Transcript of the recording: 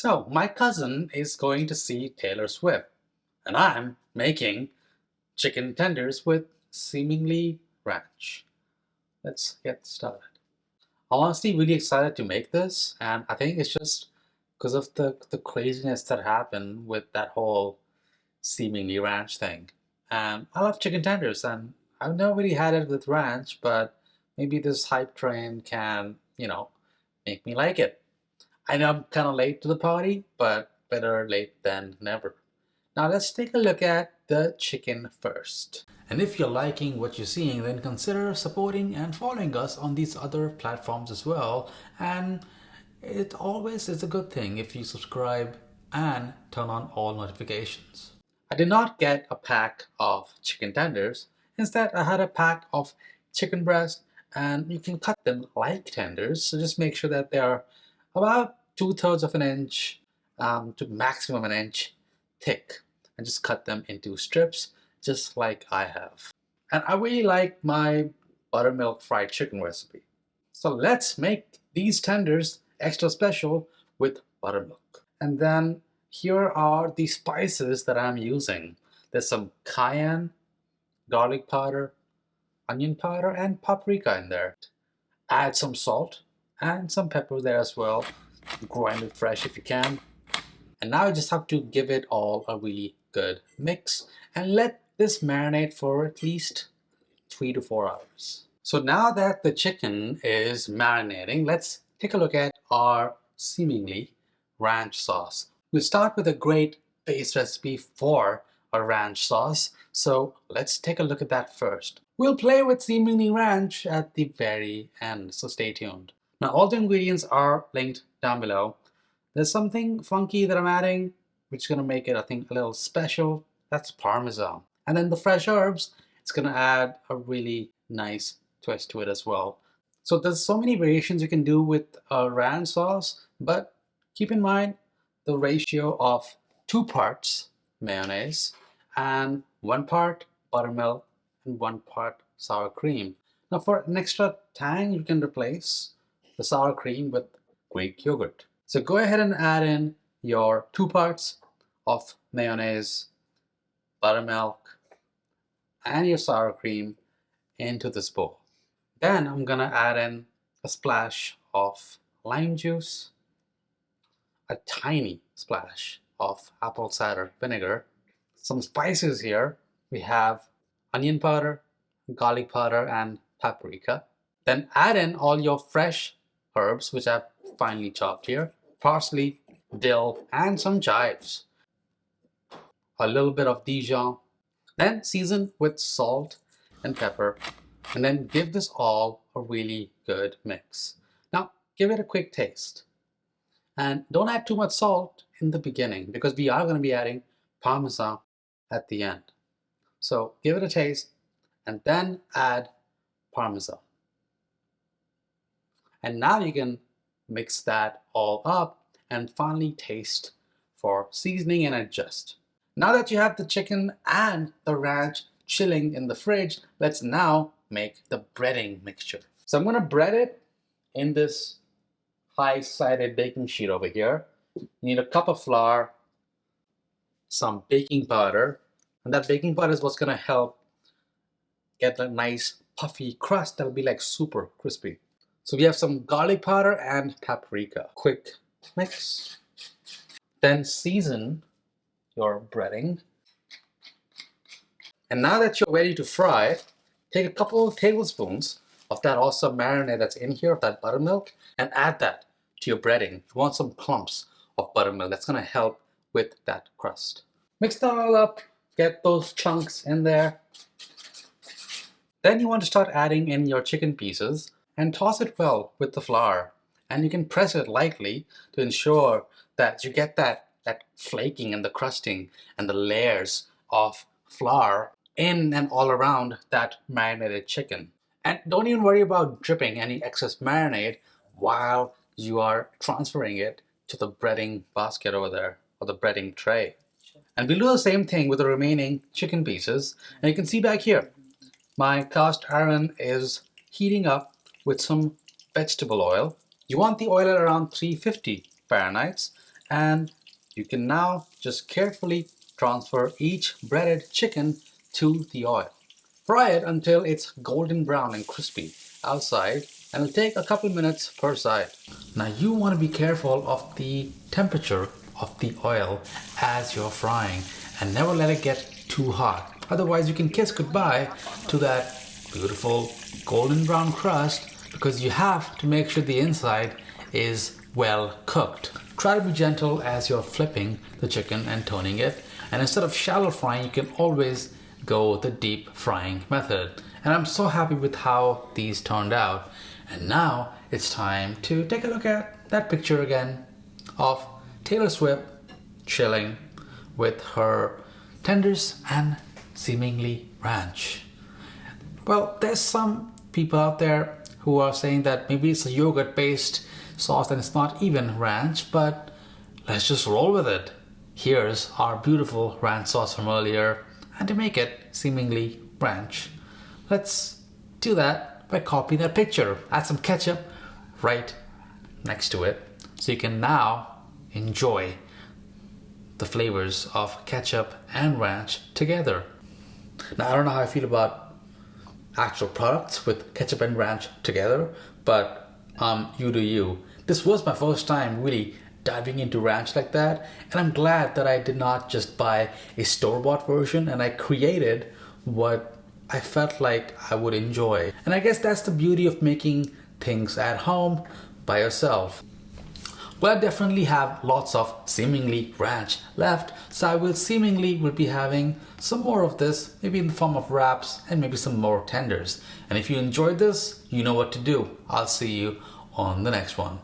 So, my cousin is going to see Taylor Swift, and I'm making chicken tenders with seemingly ranch. Let's get started. I'm honestly really excited to make this, and I think it's just because of the craziness that happened with that whole seemingly ranch thing. And I love chicken tenders, and I've never really had it with ranch, but maybe this hype train can, make me like it. I know I'm kind of late to the party, but better late than never. Now let's take a look at the chicken first. And if you're liking what you're seeing, then consider supporting and following us on these other platforms as well. And it always is a good thing if you subscribe and turn on all notifications. I did not get a pack of chicken tenders. Instead, I had a pack of chicken breast, and you can cut them like tenders. So just make sure that they are about 2/3 of an inch to maximum an inch thick, and just cut them into strips just like I have. And I really like my buttermilk fried chicken recipe. So let's make these tenders extra special with buttermilk. And then here are the spices that I'm using. There's some cayenne, garlic powder, onion powder, and paprika in there. Add some salt and some pepper there as well. Grind it fresh if you can. And now you just have to give it all a really good mix and let this marinate for at least 3 to 4 hours. So now that the chicken is marinating, let's take a look at our seemingly ranch sauce. We'll start with a great base recipe for a ranch sauce. So let's take a look at that first. We'll play with seemingly ranch at the very end, so stay tuned. Now all the ingredients are linked down below. There's something funky that I'm adding, which is going to make it, I think, a little special. That's Parmesan. And then the fresh herbs, it's going to add a really nice twist to it as well. So there's so many variations you can do with a ranch sauce, but keep in mind the ratio of 2 parts mayonnaise and 1 part buttermilk and 1 part sour cream. Now for an extra tang, you can replace the sour cream with Greek yogurt. So go ahead and add in your 2 parts of mayonnaise, buttermilk, and your sour cream into this bowl. Then I'm gonna add in a splash of lime juice, a tiny splash of apple cider vinegar, some spices here. We have onion powder, garlic powder, and paprika. Then add in all your fresh herbs, which I've finely chopped here, parsley, dill, and some chives. A little bit of Dijon. Then season with salt and pepper, and then give this all a really good mix. Now give it a quick taste. And don't add too much salt in the beginning because we are going to be adding Parmesan at the end. So give it a taste and then add Parmesan. And now you can mix that all up and finally taste for seasoning and adjust. Now that you have the chicken and the ranch chilling in the fridge, let's now make the breading mixture. So I'm going to bread it in this high-sided baking sheet over here. You need a cup of flour, some baking powder, and that baking powder is what's going to help get a nice puffy crust that'll be like super crispy. So we have some garlic powder and paprika. Quick mix. Then season your breading. And now that you're ready to fry, take a couple of tablespoons of that awesome marinade that's in here, of that buttermilk, and add that to your breading. You want some clumps of buttermilk. That's going to help with that crust. Mix that all up. Get those chunks in there. Then you want to start adding in your chicken pieces and toss it well with the flour. And you can press it lightly to ensure that you get that flaking and the crusting and the layers of flour in and all around that marinated chicken. And don't even worry about dripping any excess marinade while you are transferring it to the breading basket over there, or the breading tray. And we'll do the same thing with the remaining chicken pieces. And you can see back here, my cast iron is heating up with some vegetable oil. You want the oil at around 350 Fahrenheit, And you can now just carefully transfer each breaded chicken to the oil. Fry it until it's golden brown and crispy outside, and it'll take a couple minutes per side. Now you want to be careful of the temperature of the oil as you're frying and never let it get too hot. Otherwise you can kiss goodbye to that beautiful golden brown crust, because you have to make sure the inside is well cooked. Try to be gentle as you're flipping the chicken and toning it, and instead of shallow frying you can always go the deep frying method. And I'm so happy with how these turned out. And now it's time to take a look at that picture again of Taylor Swift chilling with her tenders and seemingly ranch. Well, there's some people out there who are saying that maybe it's a yogurt based sauce and it's not even ranch, but let's just roll with it. Here's our beautiful ranch sauce from earlier, and to make it seemingly ranch, let's do that by copying that picture. Add some ketchup right next to it so you can now enjoy the flavors of ketchup and ranch together. Now I don't know how I feel about actual products with ketchup and ranch together, but you do you. This was my first time really diving into ranch like that, and I'm glad that I did not just buy a store-bought version and I created what I felt like I would enjoy. And I guess that's the beauty of making things at home by yourself. Well, I definitely have lots of seemingly ranch left, so I will be having some more of this, maybe in the form of wraps and maybe some more tenders. And if you enjoyed this, you know what to do. I'll see you on the next one.